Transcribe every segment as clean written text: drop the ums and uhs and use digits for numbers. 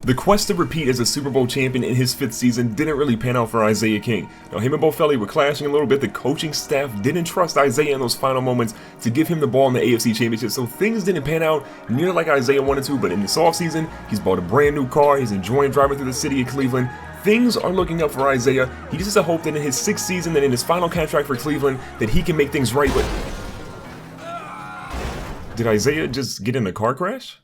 The quest to repeat as a Super Bowl champion in his 5th season didn't really pan out for Isaiah King. Now, him and Bofelli were clashing a little bit. The coaching staff didn't trust Isaiah in those final moments to give him the ball in the AFC Championship, so things didn't pan out nearly like Isaiah wanted to. But in this offseason, he's bought a brand new car. He's enjoying driving through the city of Cleveland. Things are looking up for Isaiah. He just has a hope that in his 6th season, that in his final contract for Cleveland, that he can make things right. But did Isaiah just get in a car crash?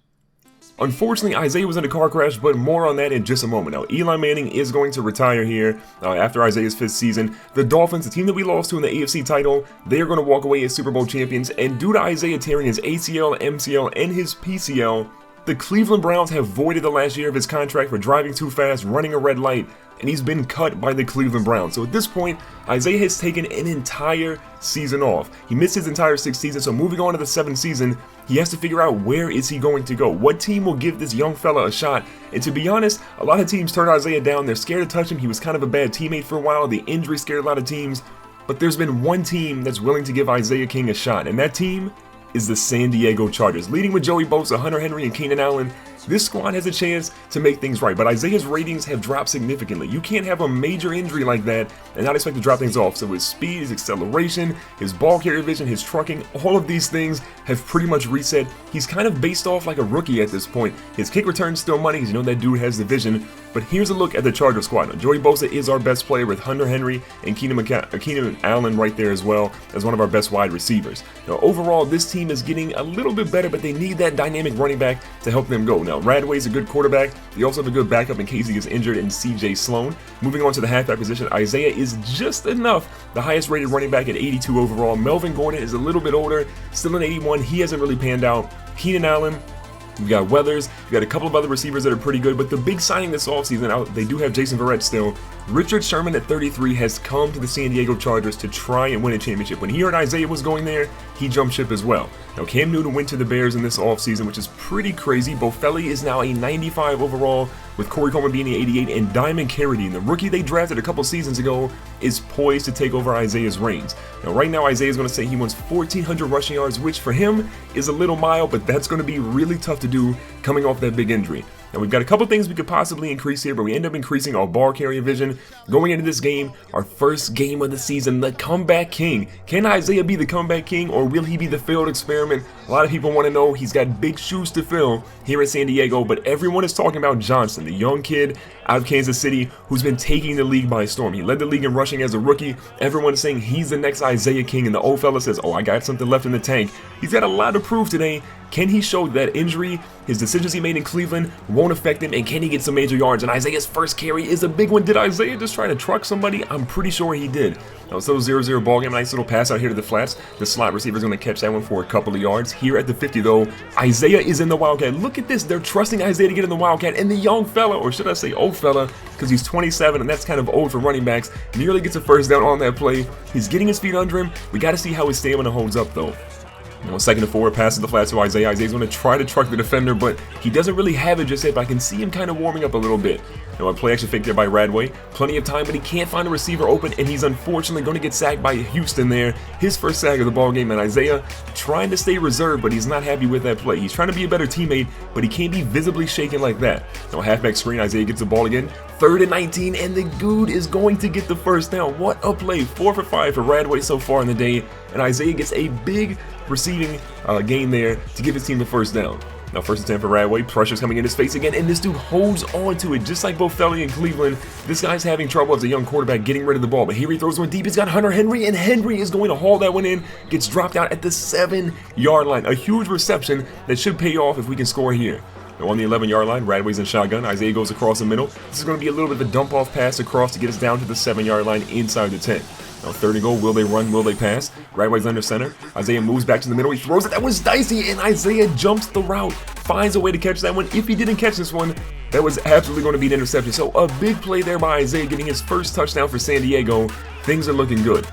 Unfortunately, Isaiah was in a car crash, but more on that in just a moment. Now, Eli Manning is going to retire here after Isaiah's 5th season. The Dolphins, the team that we lost to in the AFC title, they are going to walk away as Super Bowl champions. And due to Isaiah tearing his ACL, MCL, and his PCL, the Cleveland Browns have voided the last year of his contract for driving too fast, running a red light, and he's been cut by the Cleveland Browns. So at this point, Isaiah has taken an entire season off. He missed his entire 6th season, so moving on to the 7th season, he has to figure out where is he going to go. What team will give this young fella a shot? And to be honest, a lot of teams turned Isaiah down. They're scared to touch him. He was kind of a bad teammate for a while. The injury scared a lot of teams. But there's been one team that's willing to give Isaiah King a shot, and that team is the San Diego Chargers. Leading with Joey Bosa, Hunter Henry, and Keenan Allen, this squad has a chance to make things right, but Isaiah's ratings have dropped significantly. You can't have a major injury like that and not expect to drop things off. So his speed, his acceleration, his ball carrier vision, his trucking, all of these things have pretty much reset. He's kind of based off like a rookie at this point. His kick return's still money because you know that dude has the vision. But here's a look at the Chargers squad. Now, Joey Bosa is our best player with Hunter Henry and Keenan Allen right there as well as one of our best wide receivers. Now, overall, this team is getting a little bit better, but they need that dynamic running back to help them go. Now, Radway's a good quarterback. They also have a good backup in case he gets injured in CJ Sloan. Moving on to the halfback position, Isaiah is just enough. The highest rated running back at 82 overall. Melvin Gordon is a little bit older, still an 81. He hasn't really panned out. Keenan Allen, you got Weathers, you got a couple of other receivers that are pretty good, but the big signing this offseason, they do have Jason Verrett still. Richard Sherman at 33 has come to the San Diego Chargers to try and win a championship. When he heard Isaiah was going there, he jumped ship as well. Now, Cam Newton went to the Bears in this offseason, which is pretty crazy. Bofelli is now a 95 overall, with Corey Coleman being an 88, and Diamond Carradine, the rookie they drafted a couple seasons ago, is poised to take over Isaiah's reins. Now, right now, Isaiah's going to say he wants 1,400 rushing yards, which for him is a little mild, but that's going to be really tough to do coming off that big injury. Now, we've got a couple things we could possibly increase here, but we end up increasing our ball carrier vision. Going into this game, our first game of the season, the comeback king. Can Isaiah be the comeback king, or will he be the failed experiment? A lot of people want to know. He's got big shoes to fill here in San Diego, but everyone is talking about Johnson, the young kid out of Kansas City who's been taking the league by storm. He led the league in rushing as a rookie. Everyone is saying he's the next Isaiah King, and the old fella says, oh, I got something left in the tank. He's got a lot to prove today. Can he show that injury, his decisions he made in Cleveland, won't affect him, and can he get some major yards? And Isaiah's first carry is a big one. Did Isaiah just try to truck somebody? I'm pretty sure he did. Now, it's a 0-0 ball game. Nice little pass out here to the flats. The slot receiver's going to catch that one for a couple of yards. Here at the 50, though, Isaiah is in the Wildcat. Look at this. They're trusting Isaiah to get in the Wildcat, and the young fella, or should I say old fella, because he's 27, and that's kind of old for running backs, nearly gets a first down on that play. He's getting his feet under him. We got to see how his stamina holds up, though. You know, 2nd and 4, passes the flat to Isaiah. Isaiah's going to try to truck the defender, but he doesn't really have it just yet, but I can see him kind of warming up a little bit. You know, a play action fake there by Radway. Plenty of time, but he can't find a receiver open, and he's unfortunately going to get sacked by Houston there. His first sack of the ball game, and Isaiah trying to stay reserved, but he's not happy with that play. He's trying to be a better teammate, but he can't be visibly shaken like that. Now, halfback screen, Isaiah gets the ball again. 3rd and 19, and the dude is going to get the first down. What a play. 4 for 5 for Radway so far in the day, and Isaiah gets a big receiving gain there to give his team the first down. Now, 1st and 10 for Radway. Pressure's coming in his face again, and this dude holds on to it, just like Bofelli in Cleveland. This guy's having trouble as a young quarterback getting rid of the ball, but here he throws one deep. He's got Hunter Henry, and Henry is going to haul that one in. Gets dropped out at the 7-yard line. A huge reception that should pay off if we can score here. Now, on the 11-yard line, Radway's in shotgun. Isaiah goes across the middle. This is going to be a little bit of a dump-off pass across to get us down to the 7-yard line inside the 10. Now, 3rd and goal. Will they run? Will they pass? Radway's under center. Isaiah moves back to the middle. He throws it. That was dicey, and Isaiah jumps the route. Finds a way to catch that one. If he didn't catch this one, that was absolutely going to be an interception. So a big play there by Isaiah, getting his first touchdown for San Diego. Things are looking good.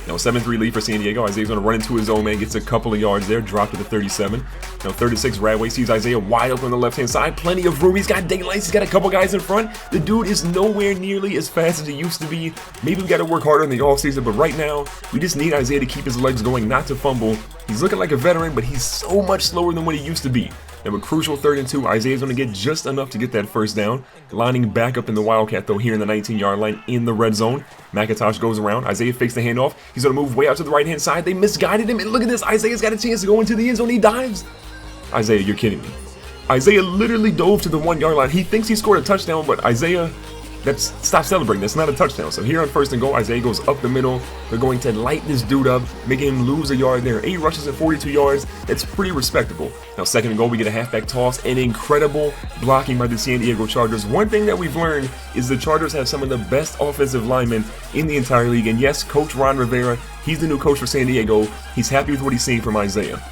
Now, 7-3 lead for San Diego. Isaiah's going to run into his own man, gets a couple of yards there, dropped to the 37. Now, 36, Radway sees Isaiah wide open on the left-hand side. Plenty of room. He's got daylight. He's got a couple guys in front. The dude is nowhere nearly as fast as he used to be. Maybe we got to work harder in the offseason, but right now, we just need Isaiah to keep his legs going, not to fumble. He's looking like a veteran, but he's so much slower than what he used to be. And with crucial 3rd and 2, Isaiah's going to get just enough to get that first down. Lining back up in the Wildcat, though, here in the 19-yard line in the red zone. McIntosh goes around. Isaiah fakes the handoff. He's going to move way out to the right-hand side. They misguided him. And look at this. Isaiah's got a chance to go into the end zone. He dives. Isaiah, you're kidding me. Isaiah literally dove to the 1-yard line. He thinks he scored a touchdown, but Isaiah, stop celebrating. That's not a touchdown. So here on 1st and goal, Isaiah goes up the middle. They're going to light this dude up, making him lose a yard there. 8 rushes and 42 yards. That's pretty respectable. Now 2nd and goal, we get a halfback toss and incredible blocking by the San Diego Chargers. One thing that we've learned is the Chargers have some of the best offensive linemen in the entire league. And yes, Coach Ron Rivera, he's the new coach for San Diego. He's happy with what he's seeing from Isaiah.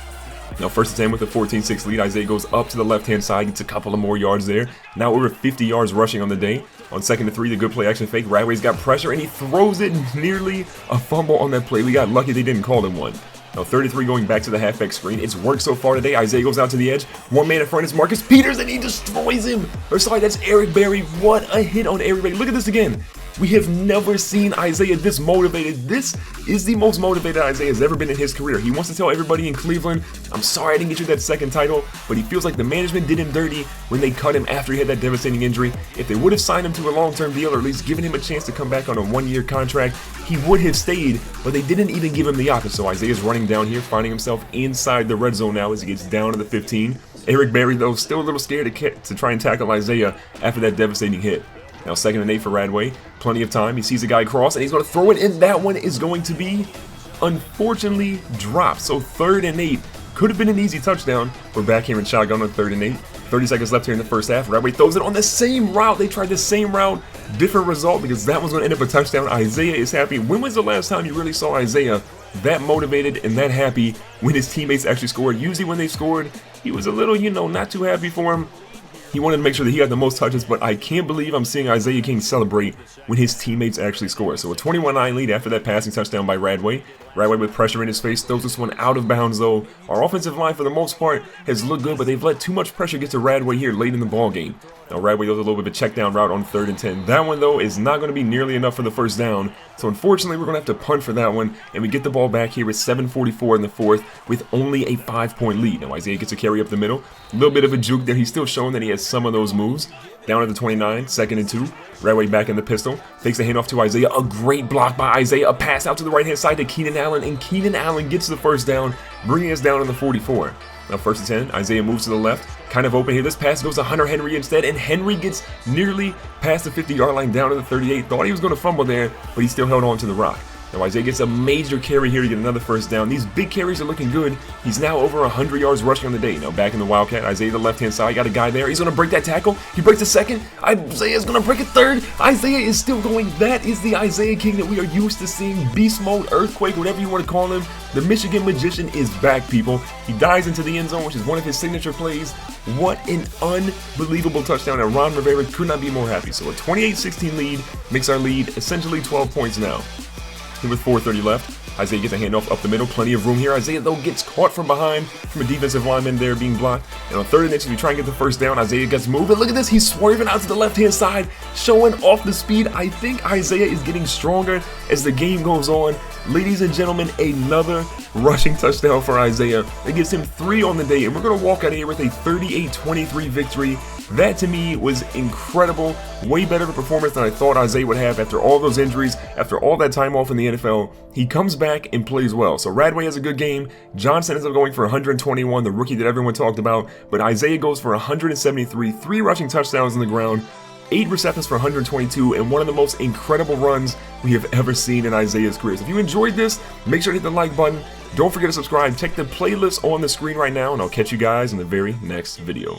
Now 1st and 10 with a 14-6 lead. Isaiah goes up to the left-hand side, gets a couple of more yards there. Now over 50 yards rushing on the day. On 2nd and 3, the good play action fake. Radway's got pressure and he throws it, nearly a fumble on that play. We got lucky they didn't call him one. Now 33 going back to the halfback screen. It's worked so far today. Isaiah goes out to the edge. One man in front is Marcus Peters and he destroys him. Or sorry, that's Eric Berry. What a hit on Eric Berry. Look at this again. We have never seen Isaiah this motivated. This is the most motivated Isaiah has ever been in his career. He wants to tell everybody in Cleveland, I'm sorry I didn't get you that 2nd title, but he feels like the management did him dirty when they cut him after he had that devastating injury. If they would have signed him to a long-term deal or at least given him a chance to come back on a 1-year contract, he would have stayed, but they didn't even give him the option. So Isaiah's running down here, finding himself inside the red zone now as he gets down to the 15. Eric Berry, though, still a little scared to try and tackle Isaiah after that devastating hit. Now 2nd and 8 for Radway. Plenty of time. He sees a guy cross and he's going to throw it, and that one is going to be, unfortunately, dropped. So 3rd and 8 could have been an easy touchdown. We're back here in shotgun on 3rd and 8. 30 seconds left here in the first half. Radway throws it on the same route. They tried the same route. Different result because that one's going to end up a touchdown. Isaiah is happy. When was the last time you really saw Isaiah that motivated and that happy when his teammates actually scored? Usually when they scored, he was a little, not too happy for him. He wanted to make sure that he got the most touches, but I can't believe I'm seeing Isaiah King celebrate when his teammates actually score. So a 21-9 lead after that passing touchdown by Radway. Radway with pressure in his face, throws this one out of bounds though. Our offensive line for the most part has looked good, but they've let too much pressure get to Radway here late in the ball game. Now Radway does a little bit of a check down route on 3rd and 10. That one though is not going to be nearly enough for the first down. So unfortunately we're going to have to punt for that one, and we get the ball back here with 7:44 in the 4th with only a 5-point lead. Now Isaiah gets a carry up the middle. A little bit of a juke there. He's still showing that he has some of those moves. Down at the 29, 2nd and 2. Radway back in the pistol. Takes the handoff to Isaiah. A great block by Isaiah. A pass out to the right-hand side to Keenan Allen. And Keenan Allen gets the first down, bringing us down on the 44. Now 1st and 10. Isaiah moves to the left. Kind of open here. This pass goes to Hunter Henry instead. And Henry gets nearly past the 50-yard line down to the 38. Thought he was going to fumble there, but he still held on to the rock. Now Isaiah gets a major carry here to get another first down. These big carries are looking good. He's now over 100 yards rushing on the day. Now back in the Wildcat, Isaiah the left-hand side. Got a guy there. He's going to break that tackle. He breaks a 2nd. Isaiah's going to break a 3rd. Isaiah is still going. That is the Isaiah King that we are used to seeing. Beast mode, earthquake, whatever you want to call him. The Michigan Magician is back, people. He dives into the end zone, which is one of his signature plays. What an unbelievable touchdown. And Ron Rivera could not be more happy. So a 28-16 lead makes our lead essentially 12 points now. With 4:30 left, Isaiah gets a handoff up the middle. Plenty of room here. Isaiah, though, gets caught from behind from a defensive lineman there being blocked. And on 3rd and 8, we try and get the first down. Isaiah gets moving. Look at this. He's swerving out to the left-hand side, showing off the speed. I think Isaiah is getting stronger as the game goes on. Ladies and gentlemen, another rushing touchdown for Isaiah. It gives him 3 on the day, and we're going to walk out of here with a 38-23 victory. That, to me, was incredible. Way better of a performance than I thought Isaiah would have after all those injuries, after all that time off in the NFL. He comes back and plays well. So Radway has a good game. Johnson ends up going for 121, the rookie that everyone talked about. But Isaiah goes for 173, 3 rushing touchdowns on the ground, 8 receptions for 122, and one of the most incredible runs we have ever seen in Isaiah's career. So if you enjoyed this, make sure to hit the like button. Don't forget to subscribe. Check the playlist on the screen right now, and I'll catch you guys in the very next video.